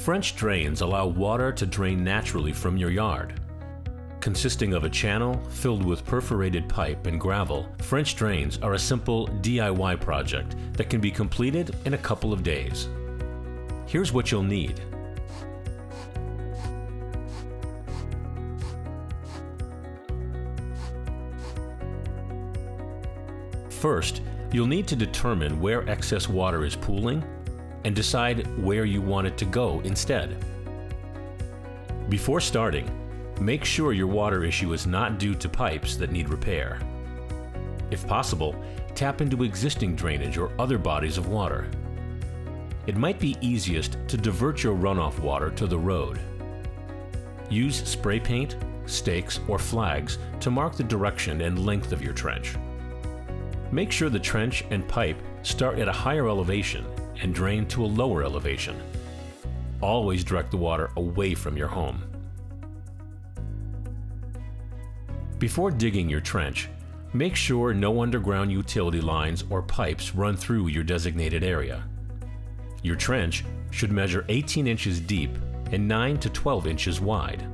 French drains allow water to drain naturally from your yard. Consisting of a channel filled with perforated pipe and gravel, French drains are a simple DIY project that can be completed in a couple of days. Here's what you'll need. First, you'll need to determine where excess water is pooling and decide where you want it to go instead. Before starting, make sure your water issue is not due to pipes that need repair. If possible, tap into existing drainage or other bodies of water. It might be easiest to divert your runoff water to the road. Use spray paint, stakes, or flags to mark the direction and length of your trench. Make sure the trench and pipe start at a higher elevation and drain to a lower elevation. Always direct the water away from your home. Before digging your trench, make sure no underground utility lines or pipes run through your designated area. Your trench should measure 18 inches deep and 9 to 12 inches wide.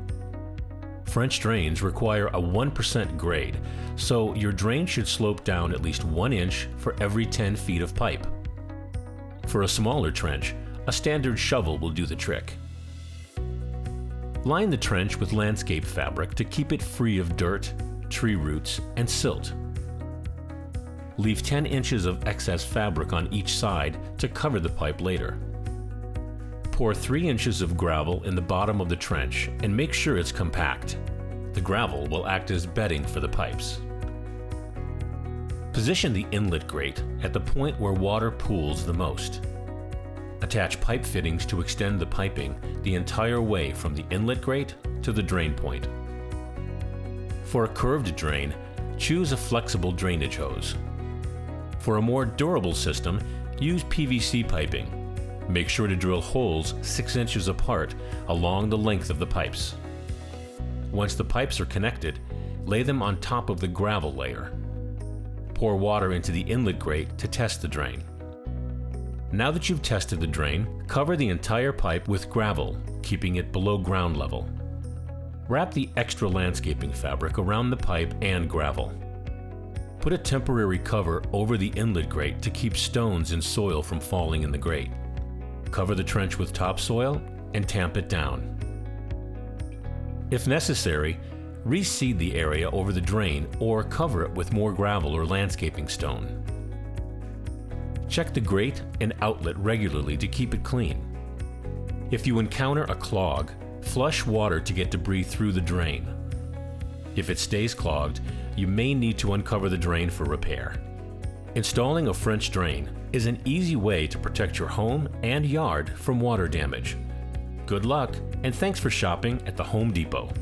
French drains require a 1% grade, so your drain should slope down at least 1 inch for every 10 feet of pipe. For a smaller trench, a standard shovel will do the trick. Line the trench with landscape fabric to keep it free of dirt, tree roots, and silt. Leave 10 inches of excess fabric on each side to cover the pipe later. Pour 3 inches of gravel in the bottom of the trench and make sure it's compact. The gravel will act as bedding for the pipes. Position the inlet grate at the point where water pools the most. Attach pipe fittings to extend the piping the entire way from the inlet grate to the drain point. For a curved drain, choose a flexible drainage hose. For a more durable system, use PVC piping. Make sure to drill holes 6 inches apart along the length of the pipes. Once the pipes are connected, lay them on top of the gravel layer. Pour water into the inlet grate to test the drain. Now that you've tested the drain, cover the entire pipe with gravel, keeping it below ground level. Wrap the extra landscaping fabric around the pipe and gravel. Put a temporary cover over the inlet grate to keep stones and soil from falling in the grate. Cover the trench with topsoil and tamp it down. If necessary, reseed the area over the drain or cover it with more gravel or landscaping stone. Check the grate and outlet regularly to keep it clean. If you encounter a clog, flush water to get debris through the drain. If it stays clogged, you may need to uncover the drain for repair. Installing a French drain is an easy way to protect your home and yard from water damage. Good luck, and thanks for shopping at the Home Depot.